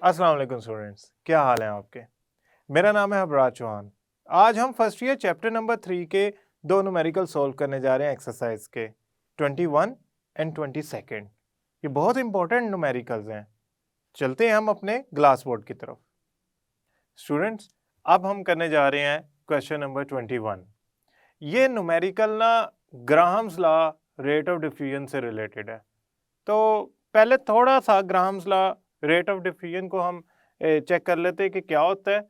अस्सलाम वालेकुम स्टूडेंट्स, क्या हाल है आपके। मेरा नाम है अबराज चौहान। आज हम फर्स्ट ईयर चैप्टर नंबर 3 के दो न्यूमेरिकल सॉल्व करने जा रहे हैं एक्सरसाइज के 21 एंड 22। ये बहुत इंपॉर्टेंट न्यूमेरिकल्स हैं। चलते हैं हम अपने ग्लास बोर्ड की तरफ। स्टूडेंट्स, अब हम करने जा रहे हैं क्वेश्चन नंबर 21। ये न्यूमेरिकल ना Graham's law rate of diffusion से रिलेटेड है। तो पहले थोड़ा सा Graham's law rate of diffusion को हम चेक कर लेते हैं कि क्या होता है,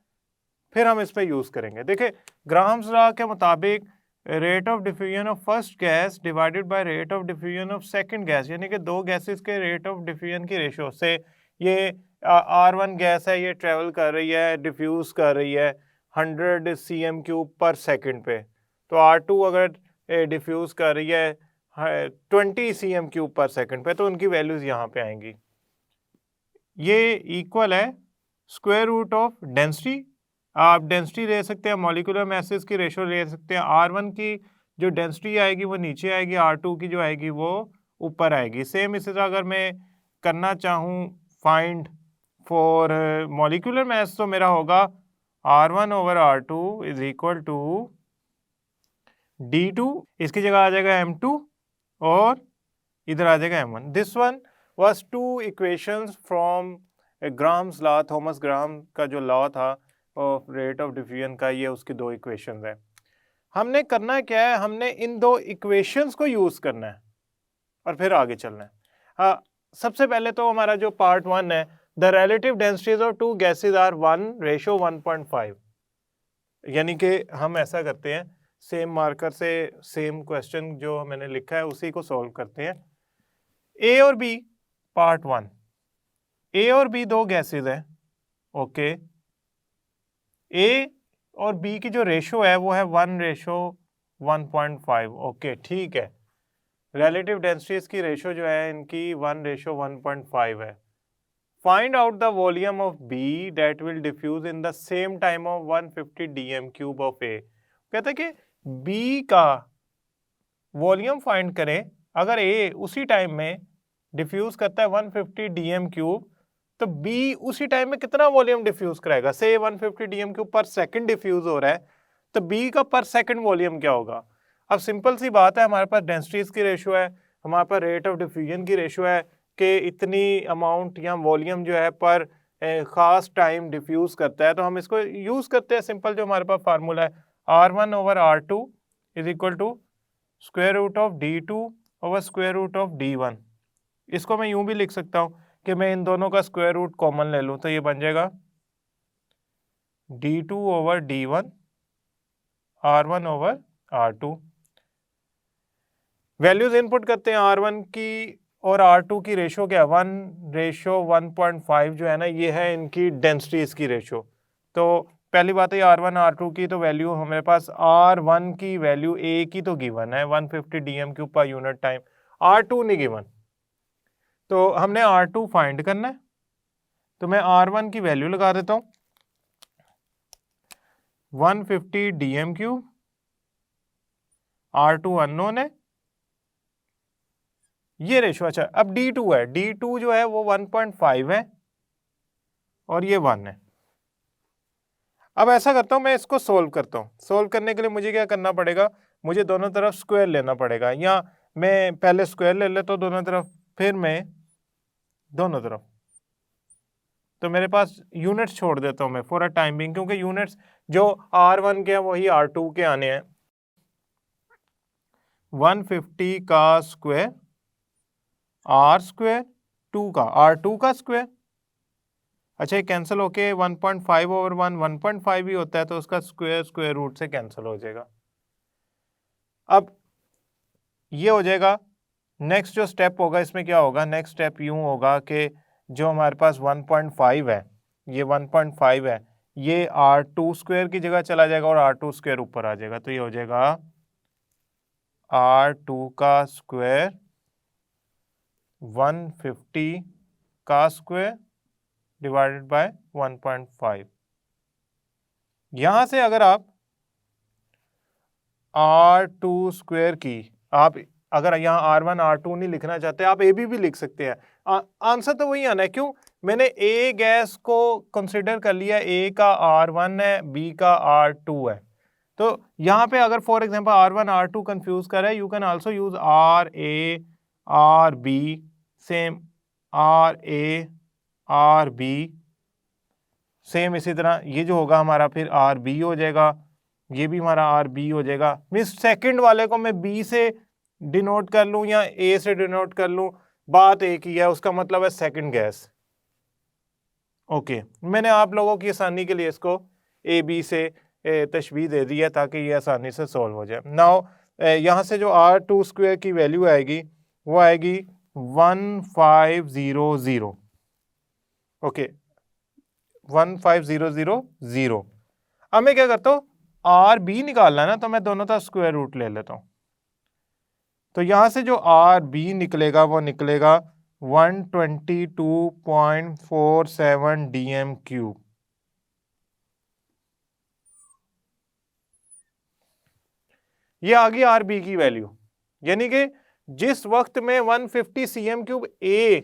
फिर हम इस पे यूज़ करेंगे। देखिए, ग्राहम्स लॉ के मुताबिक rate of diffusion of first gas divided by rate of diffusion of second gas, यानी कि दो गैसेस के रेट ऑफ डिफ्यूजन की रेशो से ये R1 गैस है, ये ट्रेवल कर रही है, डिफ्यूज़ कर रही है 100 cm³ पर सेकंड पे। तो R2 अगर डिफ्यूज़ कर रही है 20 cm³ पर सेकंड पे, तो उनकी वैल्यूज़ यहाँ पे आएंगी। ये इक्वल है स्क्वायर रूट ऑफ डेंसिटी। आप डेंसिटी ले सकते हैं, मॉलिक्यूलर मैसेज की रेशो ले सकते हैं। R1 की जो डेंसिटी आएगी वो नीचे आएगी, R2 की जो आएगी वो ऊपर आएगी। सेम इसी तरह अगर मैं करना चाहूँ फाइंड फॉर मॉलिक्यूलर मैस, तो मेरा होगा R1 over R2 is equal to D2, इसकी जगह आ जाएगा M2 और इधर आ जाएगा M1। This one was two equations from Graham's law, Thomas Graham का जो लॉ था ऑफ रेट ऑफ डिफ्यूजन का, ये उसकी दो इक्वेशंस है। हमने करना क्या है, हमने इन दो इक्वेशंस को यूज करना है और फिर आगे चलना है। सबसे पहले तो हमारा जो पार्ट 1 है, the relative densities of two gases are 1:1.5। यानी कि हम ऐसा करते हैं, सेम मार्कर से सेम क्वेश्चन जो मैंने लिखा है उसी को सॉल्व करते हैं। ए और बी, पार्ट 1, ए और बी दो गैसेज हैं। ओके, ए और बी की जो रेशो है वो है 1:1.5। ओके, ठीक है। रिलेटिव डेंसिटीज की रेशो जो है इनकी 1:1.5 है। Find out the volume of B that will diffuse in the same time of 150 dm³ of A. कहता है कि बी का वॉल्यूम फाइंड करें अगर ए उसी टाइम में डिफ्यूज करता है 150 dm³, तो बी उसी टाइम में कितना वॉल्यूम डिफ्यूज कराएगा। से 150 dm³ पर सेकंड डिफ्यूज हो रहा है, तो बी का पर सेकंड वॉल्यूम क्या होगा। अब सिंपल सी बात है, हमारे पास डेंसिटीज की रेशो है, हमारे पास रेट ऑफ डिफ्यूजन की रेशो है कि इतनी अमाउंट या वॉल्यूम जो है पर खास टाइम डिफ्यूज करता है, तो हम इसको यूज करते हैं। सिंपल जो हमारे पास फार्मूला है, R1 over R2 is equal to square root of D2 over square root of D1। इसको मैं यूं भी लिख सकता हूं कि मैं इन दोनों का स्क्वायर रूट कॉमन ले लूं, तो ये बन जाएगा D2 over D1 R1 over R2। Values input करते हैं। R1 की और R2 की रेशो क्या है, 1:1.5 जो है ना, ये है इनकी डेंसिटीज की रेशो। तो पहली बात है R1 R2 की तो वैल्यू हमारे पास, R1 की वैल्यू ए की तो गिवन है 150 dm³ per unit time, R2 नहीं गिवन, तो हमने R2 फाइंड करना है। तो मैं R1 की वैल्यू लगा देता हूं 150 dm³, R2 अननोन है, ये रेशो। अच्छा, अब D2 है, D2 जो है वो 1.5 है और ये 1 है। अब ऐसा करता हूं, मैं इसको सोल्व करता हूं। सोल्व करने के लिए मुझे क्या करना पड़ेगा, मुझे दोनों तरफ स्क्वायर लेना पड़ेगा, या मैं पहले स्क्वायर ले लेता हूं दोनों तरफ, फिर मैं दोनों तरफ, तो मेरे पास यूनिट्स छोड़ देता हूं मैं फॉर अ टाइम बिंग, क्योंकि यूनिट्स जो R1 के हैं वही R2 के आने हैं। 150 का स्क्वायर R स्क्वायर, 2 का R2 का स्क्वायर। अच्छा, ये कैंसिल होके 1.5 ओवर 1 1.5 ही होता है, तो उसका स्क्वायर स्क्वायर रूट से कैंसिल हो जाएगा। अब ये हो जाएगा। नेक्स्ट जो स्टेप होगा इसमें क्या होगा, नेक्स्ट स्टेप यूं होगा कि जो हमारे पास 1.5 है, ये 1.5 है, ये R2 स्क्वायर की जगह चला जाएगा और R2 स्क्वायर ऊपर आ जाएगा, तो ये हो जाएगा R2 का स्क्वायर 150 का स्क्वायर डिवाइडेड बाय 1.5। यहां से अगर आप R2 स्क्वायर की, आप अगर यहाँ R1 R2 नहीं लिखना चाहते, आप AB भी लिख सकते हैं। आंसर तो वही आना है। क्यों, मैंने ए गैस को कंसिडर कर लिया, ए का R1 है, बी का R2 है। तो यहाँ पे अगर for example R1 R2 confuse कर रहा है, you can also use RA RB, same RA RB, same इसी तरह ये जो होगा हमारा फिर RB हो जाएगा, ये भी हमारा RB हो जाएगा। मीन्स सेकंड वाले को मैं B से डिनोट कर लूं या A से डिनोट कर लूं, बात एक ही है, उसका मतलब है सेकंड गैस। ओके, मैंने आप लोगों की आसानी के लिए इसको AB से तशबीह दे दी है ताकि ये आसानी से सॉल्व हो जाए। नाउ यहाँ से जो R2 स्क्वायर की वैल्यू आएगी वो आएगी 1500। ओके, 15000। अब मैं क्या करता हूँ, RB निकालना है ना, तो मैं दोनों तरफ स्क्वायर रूट ले लेता हूँ। तो यहां से जो RB निकलेगा वो निकलेगा 122.47 DM³। ये आ गई RB की वैल्यू, यानी कि जिस वक्त में 150 cm³ A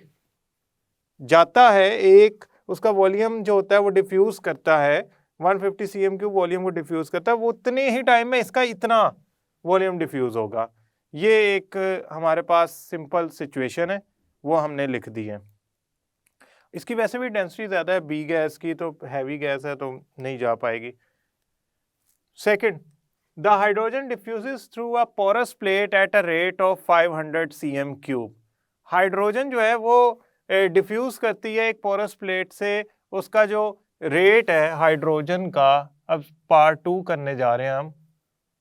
जाता है, एक उसका वॉल्यूम जो होता है वो डिफ्यूज करता है, 150 cm³ वॉल्यूम को डिफ्यूज करता है, वो उतने ही टाइम में इसका इतना वॉल्यूम डिफ्यूज होगा। ये एक हमारे पास सिंपल सिचुएशन है, वो हमने लिख दी है। इसकी वैसे भी डेंसिटी ज़्यादा है बी गैस की, तो हैवी गैस है तो नहीं जा पाएगी। Second, the hydrogen diffuses through a porous plate at a rate of 500 cm³। Hydrogen जो है वो डिफ्यूज करती है एक पोरस प्लेट से, उसका जो रेट है हाइड्रोजन का, अब पार्ट 2 करने जा रहे हैं हम।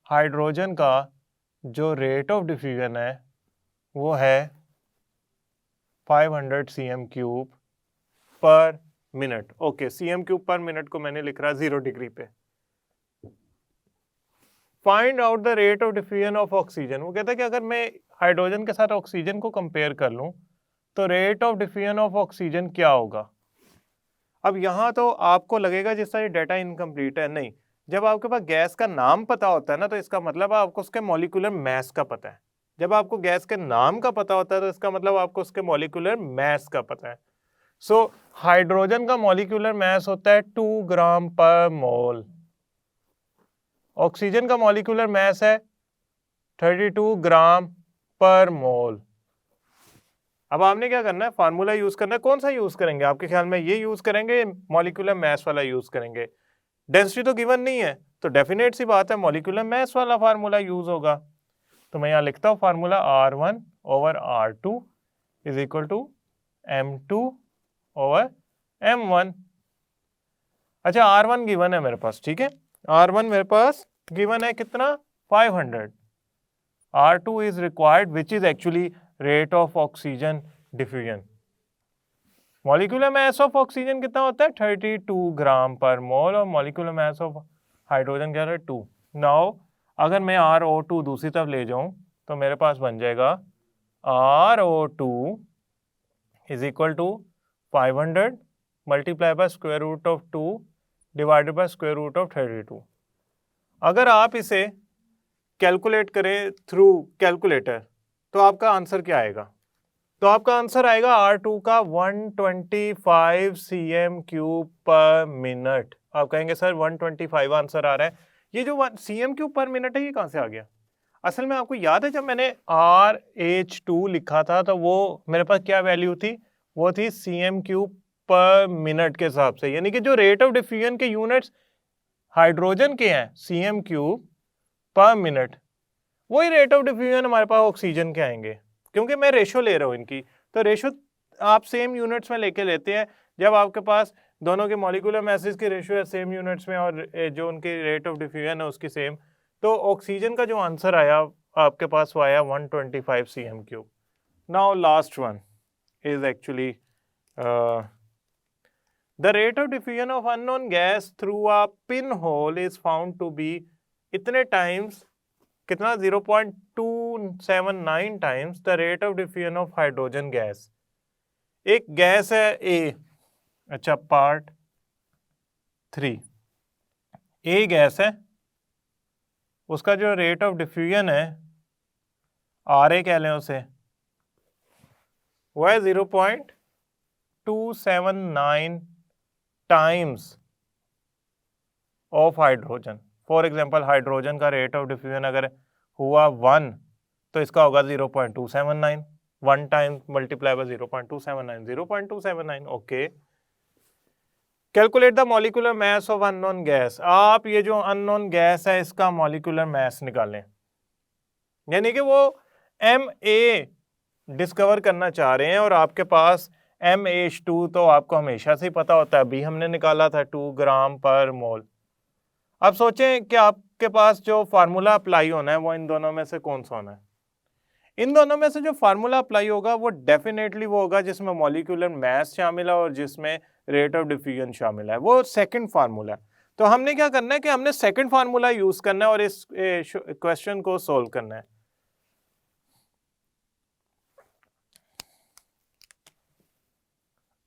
हाइड्रोजन का जो रेट ऑफ डिफ्यूजन है वो है 500 cm³ पर मिनट। ओके, cm³ पर मिनट को मैंने लिख रहा 0 डिग्री पे। Find out the rate of diffusion of oxygen. वो कहता है कि अगर मैं हाइड्रोजन के साथ ऑक्सीजन को कंपेयर कर लूं तो rate of diffusion of oxygen क्या होगा। अब यहाँ तो आपको लगेगा जिस तरह डाटा इनकम्प्लीट है, नहीं, जब आपके पास गैस का नाम पता होता है ना, तो इसका मतलब आपको उसके मॉलिक्यूलर मास का पता है। जब आपको गैस के नाम का पता होता है तो इसका मतलब आपको उसके मॉलिक्यूलर मास का पता है। सो हाइड्रोजन का मॉलिक्यूलर मास होता है 2 ग्राम पर मोल। ऑक्सीजन का मॉलिक्यूलर मास है 32 ग्राम पर मोल। अब आपने क्या करना है, फार्मूला यूज करना है। कौन सा यूज करेंगे आपके ख्याल में, ये यूज करेंगे, मॉलिक्यूलर मास वाला यूज करेंगे? डेंसिटी तो गिवन नहीं है, तो डेफिनेट सी बात है मॉलिक्यूलर मास वाला फार्मूला यूज होगा। तो मैं यहाँ लिखता हूँ formula R1/R2 is equal to M2/M1। अच्छा, R1 गिवन है मेरे पास, ठीक है, R1 मेरे पास गिवन है कितना, 500। R2 is required, which is actually rate of oxygen diffusion. Molecular mass of oxygen कितना होता है, 32 ग्राम पर मोल, और मॉलिक्यूलर मास ऑफ हाइड्रोजन क्या है, 2। नाउ अगर मैं RO2 दूसरी तरफ ले जाऊं तो मेरे पास बन जाएगा RO2 is equal to 500 multiply by square root of 2 divided by square root of 32। अगर आप इसे कैलकुलेट करें थ्रू कैलकुलेटर तो आपका आंसर क्या आएगा, तो आपका आंसर आएगा R2 का 125 cm³ पर मिनट। आप कहेंगे सर 125 आंसर आ रहा है, ये जो cm³ पर मिनट है ये कहाँ से आ गया। असल में आपको याद है जब मैंने RH2 लिखा था तो वो मेरे पास क्या वैल्यू थी, वो थी cm³ पर मिनट के हिसाब से, यानी कि जो रेट ऑफ डिफ्यूजन के यूनिट्स हाइड्रोजन के हैं cm³ पर मिनट, वही रेट ऑफ डिफ्यूजन हमारे पास ऑक्सीजन के आएंगे, क्योंकि मैं रेशो ले रहा हूँ इनकी। तो रेशो आप सेम यूनिट्स में लेके लेते हैं, जब आपके पास दोनों के मॉलिक्यूलर मासेस की रेशो है सेम यूनिट्स में और जो उनकी रेट ऑफ डिफ्यूजन है उसकी सेम, तो ऑक्सीजन का जो आंसर आया आपके पास वो आया 125 cm³। Now last one is actually the rate of diffusion of unknown gas through a pin hole is found to be इतने टाइम्स, कितना, 0.279 times the rate of diffusion of hydrogen gas. एक gas है A, अच्छा part 3, ए gas है, उसका जो rate of diffusion है RA कह लें उसे, वो है 0.279 times of hydrogen. For example hydrogen का रेट ऑफ डिफ्यूजन अगर हुआ 1 तो इसका होगा 0.279, 1 time multiply by 0.279, 0.279। Okay, calculate the molecular mass of unknown gas. आप ये जो अननोन गैस है इसका मॉलिक्यूलर मास निकालें, यानी कि वो Ma डिस्कवर करना चाह रहे हैं और आपके पास MaH2 तो आपको हमेशा से ही पता होता है, अभी हमने निकाला था 2 ग्राम पर मोल। अब सोचें कि आपके पास जो फार्मूला अप्लाई होना है वो इन दोनों में से कौन सा होना है। इन दोनों में से जो फार्मूला अप्लाई होगा वो डेफिनेटली वो होगा जिसमें मॉलिक्यूलर मास शामिल है और जिसमें रेट ऑफ डिफ्यूजन शामिल है, वो सेकंड फार्मूला है। तो हमने क्या करना है कि हमने सेकंड फार्मूला यूज करना है और इस क्वेश्चन को सोल्व करना है।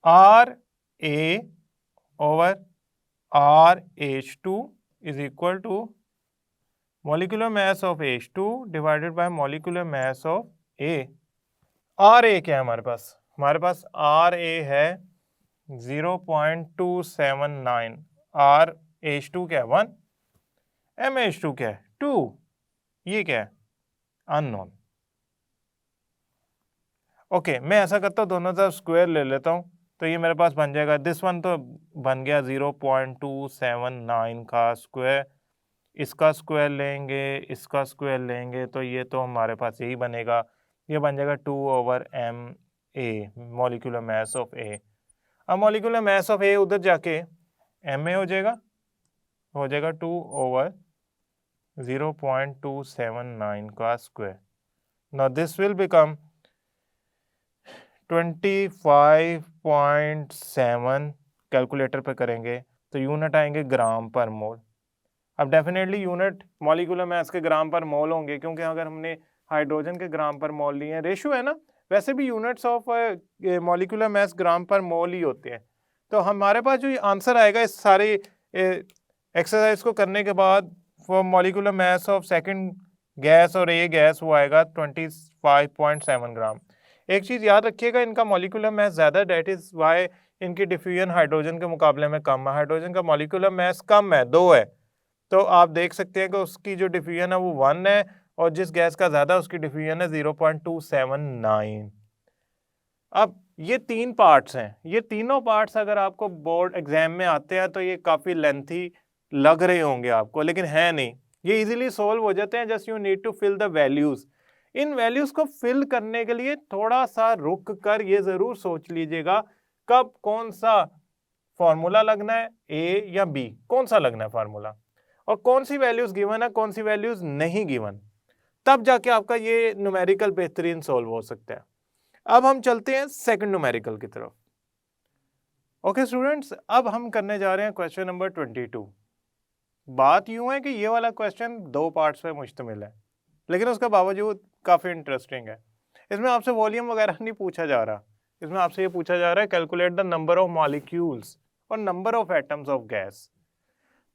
RA over RH2 is equal to molecular mass of H2 divided by molecular mass of A। RA क्या है हमारे पास? हमारे पास RA है 0.279, RH2 क्या है 1, MH2 क्या है 2, ये क्या है अननोन। ओके, मैं ऐसा करता हूँ दोनों तरफ स्क्वायर ले लेता हूँ, तो ये मेरे पास बन जाएगा, दिस वन तो बन गया 0.279 का स्क्वायर, इसका स्क्वायर लेंगे, इसका स्क्वायर लेंगे तो ये तो हमारे पास यही बनेगा, ये बन जाएगा 2 over Ma, molecular mass of A। अब मॉलिक्यूलर मास ऑफ A उधर जाके Ma हो जाएगा 2 over 0.279 का square. Now this will become 25.7, calculator पे करेंगे तो यूनिट आएंगे ग्राम पर मोल। अब डेफिनेटली यूनिट मॉलिक्यूलर मास के ग्राम पर मोल होंगे, क्योंकि अगर हमने हाइड्रोजन के ग्राम पर मोल लिए हैं, रेशियो है ना, वैसे भी यूनिट्स ऑफ मॉलिक्यूलर मास ग्राम पर मोल ही होते हैं। तो हमारे पास जो आंसर आएगा इस सारी एक्सरसाइज को करने के बाद for molecular mass of second gas और ए गैस वो आएगा 25.7 ग्राम। एक चीज़ याद रखिएगा, इनका मॉलिक्यूलर मास ज़्यादा, डेट इज़ वाई इनकी डिफ्यूजन हाइड्रोजन के मुकाबले में कम है। हाइड्रोजन का मॉलिक्यूलर मास कम है, 2 है, तो आप देख सकते हैं कि उसकी जो डिफ्यूजन है वो 1 है और जिस गैस का ज़्यादा उसकी डिफ्यूजन है 0.279। अब ये 3 पार्ट्स हैं, ये तीनों पार्ट्स अगर आपको बोर्ड एग्जाम में आते हैं तो ये काफ़ी लेंथी लग रहे होंगे आपको, लेकिन है नहीं, ये इजीली सोल्व हो जाते हैं। Just you need to fill the values. इन वैल्यूज को फिल करने के लिए थोड़ा सा रुक कर ये जरूर सोच लीजिएगा कब कौन सा फॉर्मूला लगना है, ए या बी, कौन सा लगना है फार्मूला, और कौन सी वैल्यूज गिवन है, कौन सी वैल्यूज नहीं गिवन, तब जाके आपका ये न्यूमेरिकल बेहतरीन सोल्व हो सकता है। अब हम चलते हैं सेकंड न्यूमेरिकल की तरफ। ओके स्टूडेंट्स, अब हम करने जा रहे हैं क्वेश्चन नंबर 22। बात यूं है कि ये वाला क्वेश्चन 2 पार्ट्स पे मुश्तमिल है, लेकिन उसके बावजूद काफ़ी इंटरेस्टिंग है। इसमें आपसे वॉल्यूम वगैरह नहीं पूछा जा रहा, इसमें आपसे ये पूछा जा रहा है calculate the number of molecules और number of atoms of gas.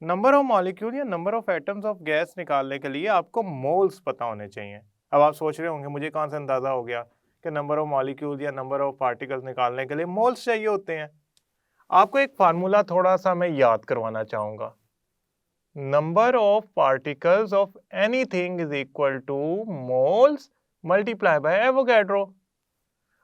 Number of molecule या number of atoms of gas निकालने के लिए आपको मोल्स पता होने चाहिए। अब आप सोच रहे होंगे मुझे कहाँ से अंदाज़ा हो गया कि नंबर ऑफ मॉलिक्यूल या नंबर ऑफ पार्टिकल्स निकालने के लिए मोल्स चाहिए होते हैं। आपको एक फार्मूला थोड़ा सा मैं याद करवाना चाहूँगा। Number of particles of anything is equal to moles multiply by Avogadro।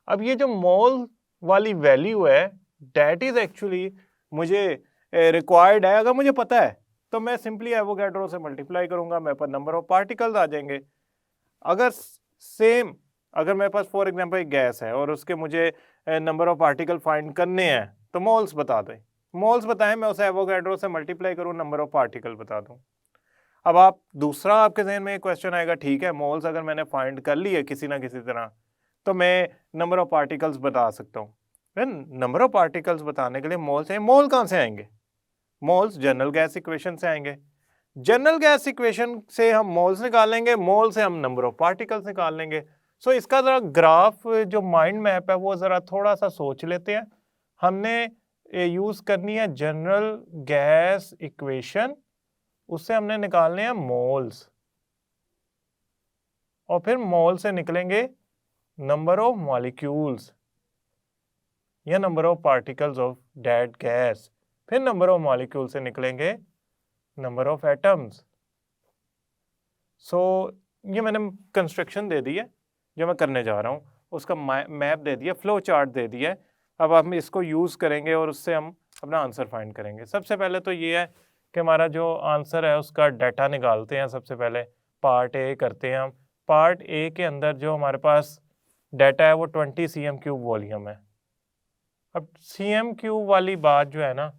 अब ये जो मोल वाली वैल्यू है that is actually मुझे रिक्वायर्ड है। अगर मुझे पता है तो मैं सिंपली एवोगैड्रो से मल्टीप्लाई करूंगा, मेरे पास नंबर ऑफ पार्टिकल्स आ जाएंगे। अगर सेम, अगर मेरे पास फॉर एग्जांपल एक गैस है और उसके मुझे नंबर ऑफ पार्टिकल फाइंड करने हैं तो मोल्स बता दें, मोल्स बताएं, मैं उसे एवोगैड्रो से मल्टीप्लाई करूं, नंबर ऑफ पार्टिकल बता दूं। अब आप दूसरा आपके जहन में एक क्वेश्चन आएगा, ठीक है मोल्स अगर मैंने फाइंड कर ली है किसी ना किसी तरह तो मैं नंबर ऑफ पार्टिकल्स बता सकता हूँ। नंबर ऑफ पार्टिकल्स बताने के लिए मोल्स हैं, मोल कहाँ से आएंगे? मोल्स जनरल गैस इक्वेशन से आएंगे। जनरल गैस इक्वेशन से हम मोल्स निकालेंगे, मोल से हम नंबर ऑफ पार्टिकल्स निकाल लेंगे। सो इसका ज़रा ग्राफ जो माइंड मैप है वो ज़रा थोड़ा सा सोच लेते हैं। हमने यूज करनी है जनरल गैस इक्वेशन, उससे हमने निकालने हैं मोल्स और फिर मोल से निकलेंगे नंबर ऑफ मॉलिक्यूल्स। या number of particles of that gas, फिर नंबर ऑफ मॉलिक्यूल से निकलेंगे नंबर ऑफ एटम्स। सो ये मैंने कंस्ट्रक्शन दे दी है जो मैं करने जा रहा हूँ, उसका मैप दे दिया, फ्लो चार्ट दे दिया है। अब हम इसको यूज़ करेंगे और उससे हम अपना आंसर फाइंड करेंगे। सबसे पहले तो ये है कि हमारा जो आंसर है उसका डाटा निकालते हैं। सबसे पहले पार्ट ए करते हैं हम। पार्ट ए के अंदर जो हमारे पास डाटा है वो 20 cm³ वॉल्यूम है। अब cm³ वाली बात जो है ना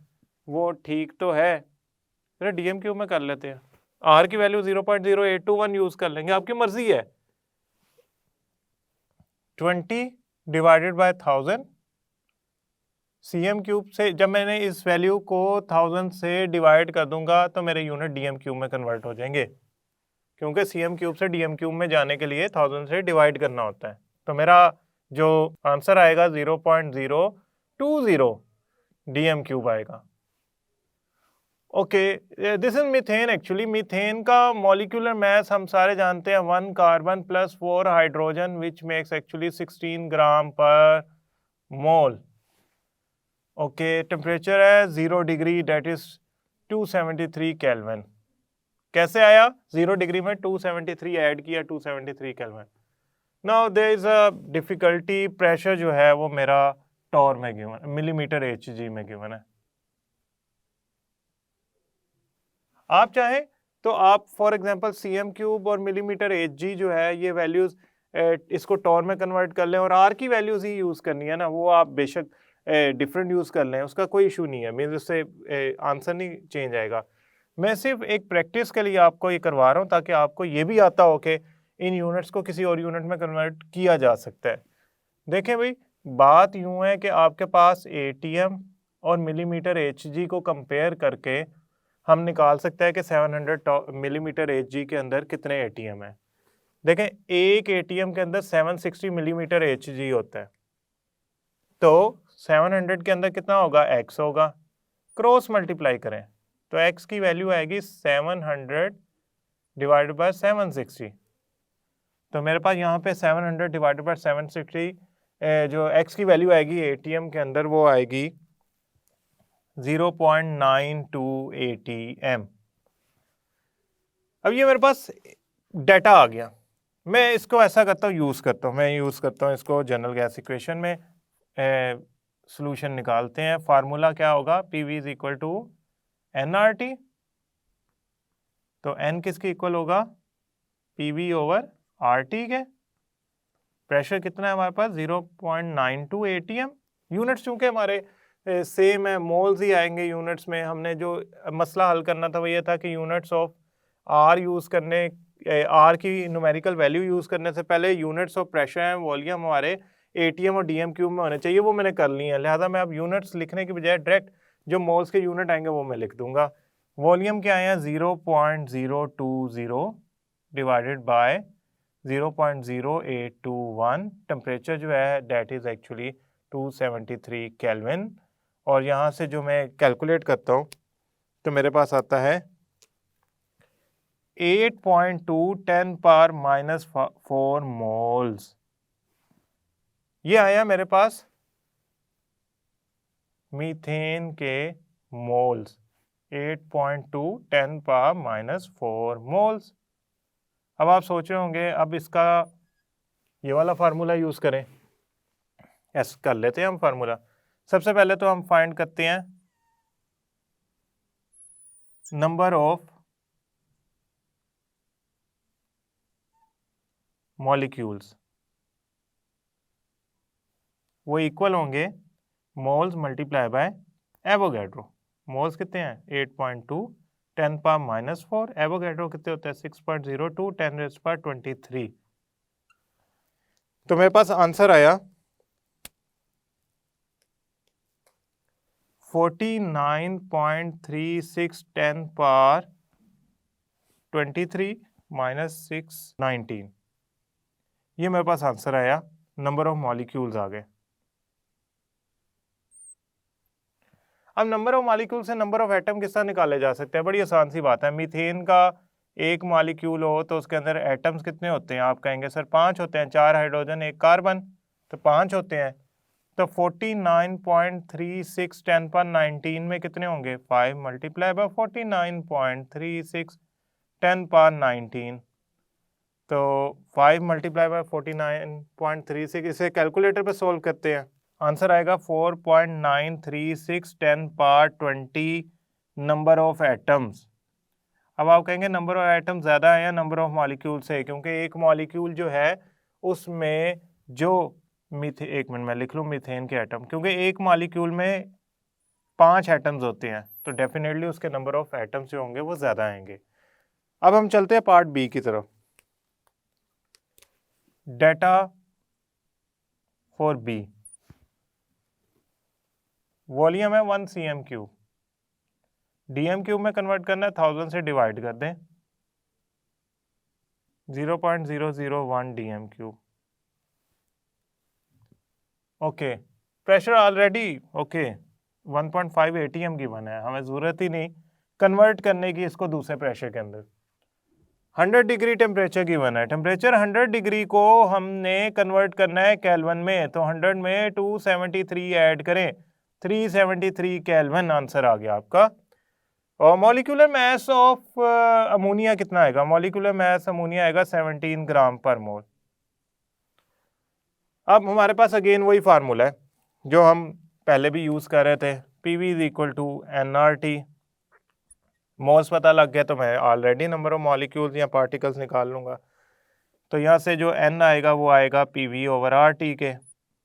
वो ठीक तो है, फिर dm³ में कर लेते हैं। आर की वैल्यू 0.0821 यूज कर लेंगे, आपकी मर्जी है। 20 डिवाइडेड बाय 1000 cm³ से जब मैंने इस वैल्यू को 1000 से डिवाइड कर दूंगा तो मेरे यूनिट dm³ में कन्वर्ट हो जाएंगे, क्योंकि cm³ से dm³ में जाने के लिए 1000 से डिवाइड करना होता है। तो मेरा जो आंसर आएगा 0.020 dm³ आएगा। Okay, this is methane. Actually methane का मॉलिक्यूलर मास हम सारे जानते हैं 1 carbon plus 4 hydrogen which makes actually 16 ग्राम पर मोल। ओके, टेम्परेचर है 0 डिग्री, डेट इज 273 केल्विन। कैसे आया? 0 डिग्री में 273 ऐड किया, 273 kelvin. Now there is a difficulty, pressure जो है वो मेरा टॉर में गिवन, मिलीमीटर Hg में गिवन है। आप चाहें तो आप फॉर एग्जांपल cm³ और मिलीमीटर Hg जो है ये वैल्यूज इसको टॉर में कन्वर्ट कर लें और आर की वैल्यूज ही यूज़ करनी है ना, वो आप बेशक डिफरेंट यूज़ कर लें, उसका कोई इशू नहीं है। मीन्स उससे आंसर नहीं चेंज आएगा। मैं सिर्फ एक प्रैक्टिस के लिए आपको ये करवा रहा हूँ ताकि आपको ये भी आता हो कि इन यूनिट्स को किसी और यूनिट में कन्वर्ट किया जा सकता है। देखें भाई, बात यूँ है कि आपके पास ATM और मिलीमीटर Hg को कंपेयर करके हम निकाल सकते हैं कि 700 मिलीमीटर Hg के अंदर कितने ATM है। देखें, एक ATM के अंदर 760 मिलीमीटर Hg होता है, तो 700 के अंदर कितना होगा? x होगा। क्रॉस मल्टीप्लाई करें तो x की वैल्यू आएगी 700 डिवाइडेड बाय 760। तो मेरे पास यहाँ पे 700 डिवाइडेड बाय 760 जो x की वैल्यू आएगी ATM के अंदर वो आएगी 0.92 ATM। अब ये मेरे पास डाटा आ गया। मैं इसको ऐसा करता हूँ, यूज़ करता हूँ इसको जनरल गैस इक्वेशन में सॉल्यूशन निकालते हैं। फार्मूला क्या होगा? PV is equal to nRT। तो n किसके इक्वल होगा? PV ओवर RT के। प्रेशर कितना है हमारे पास? 0.92 ATM। यूनिट्स चूंकि हमारे सेम है, मोल्स ही आएंगे यूनिट्स में। हमने जो मसला हल करना था वो ये था कि यूनिट्स ऑफ आर यूज़ करने, आर की न्यूमेरिकल वैल्यू यूज़ करने से पहले units of pressure and volume हमारे ATM और dm³ में होने चाहिए, वो मैंने कर ली है। लिहाजा मैं अब यूनिट्स लिखने की बजाय डायरेक्ट जो मोल्स के यूनिट आएंगे वो मैं लिख दूंगा। वॉल्यूम क्या आया? 0.020 डिवाइडेड बाय 0.0821। टेम्परेचर जो है डेट इज़ एक्चुअली 273 केल्विन। और यहाँ से जो मैं कैलकुलेट करता हूँ तो मेरे पास आता है 8.2 10⁻⁻⁴ मोल्स। ये आया मेरे पास मीथेन के मोल्स, 8.2 10⁻⁴ मोल्स। अब आप सोच रहे होंगे अब इसका ये वाला फार्मूला यूज़ करें। ऐसा कर लेते हैं हम फार्मूला। सबसे पहले तो हम फाइंड करते हैं नंबर ऑफ मॉलिक्यूल्स, वो इक्वल होंगे moles multiply by Avogadro. Moles कितने हैं? 8.2 10⁻⁻⁴। एवोगैड्रो कितने होते हैं? 6.02 10⁻23। तो मेरे पास आंसर आया 49.36 10⁻23 - 619। ये मेरे पास आंसर आया, नंबर ऑफ मॉलिक्यूल्स आ गए। अब नंबर ऑफ मॉलिक्यूल से नंबर ऑफ एटम किस तरह निकाले जा सकते हैं? बड़ी आसान सी बात है। मीथेन का एक मॉलिक्यूल हो तो उसके अंदर एटम्स कितने होते हैं? आप कहेंगे सर 5 होते हैं, 4 हाइड्रोजन 1 कार्बन, तो 5 होते हैं। तो 49.36 10 पावर 19 में कितने होंगे? 5 मल्टीप्लाई बाय 49.36 10 पावर 19, तो 5 मल्टीप्लाई बाय 49.36, इसे कैलकुलेटर पे सोल्व करते हैं, आंसर आएगा 4.936 10 पावर 20 नंबर ऑफ एटम्स। अब आप कहेंगे नंबर ऑफ एटम ज़्यादा है या नंबर ऑफ मॉलिक्यूल से, क्योंकि एक मॉलिक्यूल जो है उसमें जो एक मिनट में लिख लूँ मीथेन के एटम, क्योंकि एक मॉलिक्यूल में 5 एटम्स होते हैं तो डेफिनेटली उसके नंबर ऑफ एटम्स जो होंगे वो ज़्यादा आएंगे। अब हम चलते हैं पार्ट बी की तरफ। डेटा फॉर बी, वॉल्यूम है 1 cm3, DM³ में कन्वर्ट करना है, 1000 से डिवाइड कर दें, 0.001 DM³। Okay, pressure already 1.5 ATM की बना है, हमें ज़रूरत ही नहीं कन्वर्ट करने की इसको दूसरे प्रेशर के अंदर। 100 डिग्री टेम्परेचर की बना है, टेम्परेचर 100 डिग्री को हमने कन्वर्ट करना है केल्विन में, तो 100 में 273 ऐड करें, 373 केल्विन आंसर आ गया आपका। और मॉलिक्यूलर मास ऑफ अमोनिया कितना आएगा? मॉलिक्यूलर मास अमोनिया आएगा 17 ग्राम पर मोल। अब हमारे पास अगेन वही फार्मूला है जो हम पहले भी यूज़ कर रहे थे, PV is equal to NRT। Moles पता लग गया तो मैं ऑलरेडी नंबर ऑफ मॉलिक्यूल्स या पार्टिकल्स निकाल लूँगा, तो यहाँ से जो N आएगा वो आएगा PV ओवर RT के।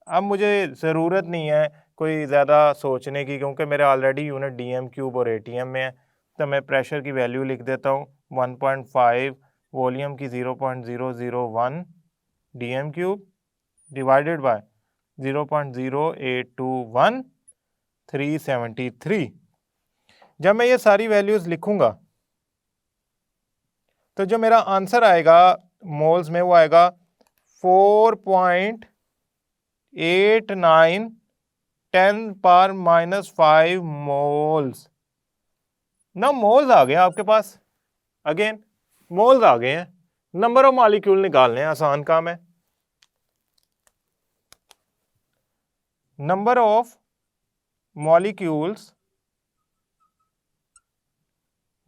अब मुझे ज़रूरत नहीं है कोई ज़्यादा सोचने की, क्योंकि मेरे ऑलरेडी यूनिट DM³ और ATM में है, तो मैं प्रेशर की वैल्यू लिख देता हूँ 1.5, वॉल्यूम की 0.001 DM³ डिवाइडेड बाय 0.0821 373। जब मैं ये सारी वैल्यूज़ लिखूंगा तो जो मेरा आंसर आएगा मोल्स में वो आएगा 4.89 10 पावर -5 मोल्स। ना मोल्स आ गए आपके पास, अगेन मोल्स आ गए हैं, नंबर ऑफ मॉलिक्यूल निकालने हैं, आसान काम है। Number of molecules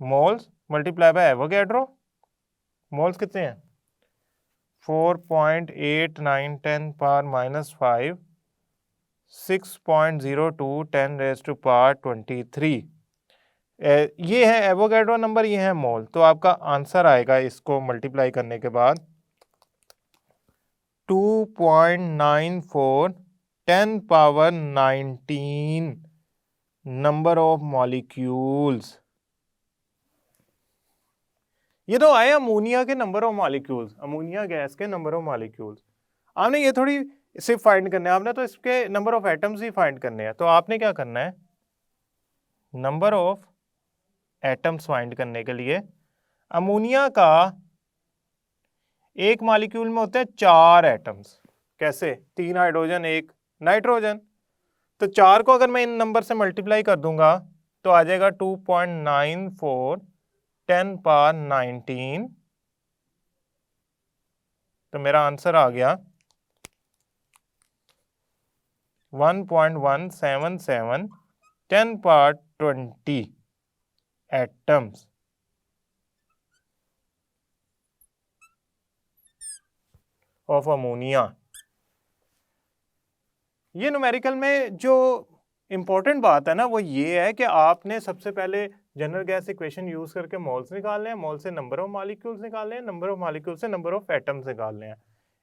moles multiply by Avogadro, moles कितने हैं? 4.89 10 पावर -5 6.02 10 रेज़ टू पावर 23, ये है एवोगैड्रो नंबर, ये है मोल। तो आपका आंसर आएगा इसको मल्टीप्लाई करने के बाद 2.94 10 पावर 19 नंबर ऑफ मॉलिक्यूल्स। ये तो आए अमोनिया के number of molecules, ammonia gas के नंबर ऑफ मॉलिक्यूल्स। आपने ये थोड़ी सिर्फ फाइंड करने हैं, आपने तो इसके number of atoms he find करने हैं। तो आपने क्या करना है, नंबर ऑफ एटम्स फाइंड करने के लिए अमोनिया का एक मॉलिक्यूल में होते हैं 4 एटम्स। कैसे? 3 हाइड्रोजन 1 नाइट्रोजन, तो 4 को अगर मैं इन नंबर से मल्टीप्लाई कर दूंगा तो आ जाएगा 2.94 10 पावर 19, तो मेरा आंसर आ गया 1.177 10 पावर 20 एटम्स ऑफ अमोनिया। ये न्यूमेरिकल में जो इम्पोर्टेंट बात है ना वो ये है कि आपने सबसे पहले जनरल गैस इक्वेशन यूज करके मोल्स निकालने हैं, मोल से नंबर ऑफ मॉलिक्यूल्स निकालने हैं, नंबर ऑफ मॉलिक्यूल से नंबर ऑफ एटम्स निकालने हैं।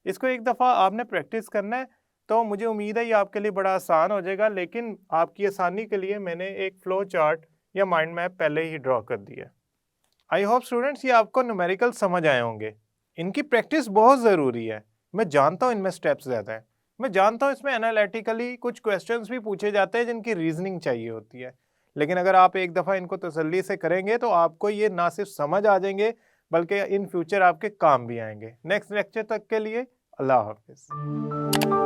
इसको एक दफ़ा आपने प्रैक्टिस करना है तो मुझे उम्मीद है ये आपके लिए बड़ा आसान हो जाएगा। लेकिन आपकी आसानी के लिए मैंने एक फ्लो चार्ट या माइंड मैप पहले ही ड्रॉ कर दिया। आई होप स्टूडेंट्स ये आपको न्यूमेरिकल समझ आए होंगे। इनकी प्रैक्टिस बहुत ज़रूरी है, मैं जानता हूँ इनमें स्टेप्स ज़्यादा हैं, मैं जानता हूँ इसमें एनालिटिकली कुछ क्वेश्चंस भी पूछे जाते हैं जिनकी रीजनिंग चाहिए होती है, लेकिन अगर आप एक दफ़ा इनको तसल्ली से करेंगे तो आपको ये ना सिर्फ समझ आ जाएंगे बल्कि इन फ्यूचर आपके काम भी आएंगे। नेक्स्ट लेक्चर तक के लिए अल्लाह हाफिज़।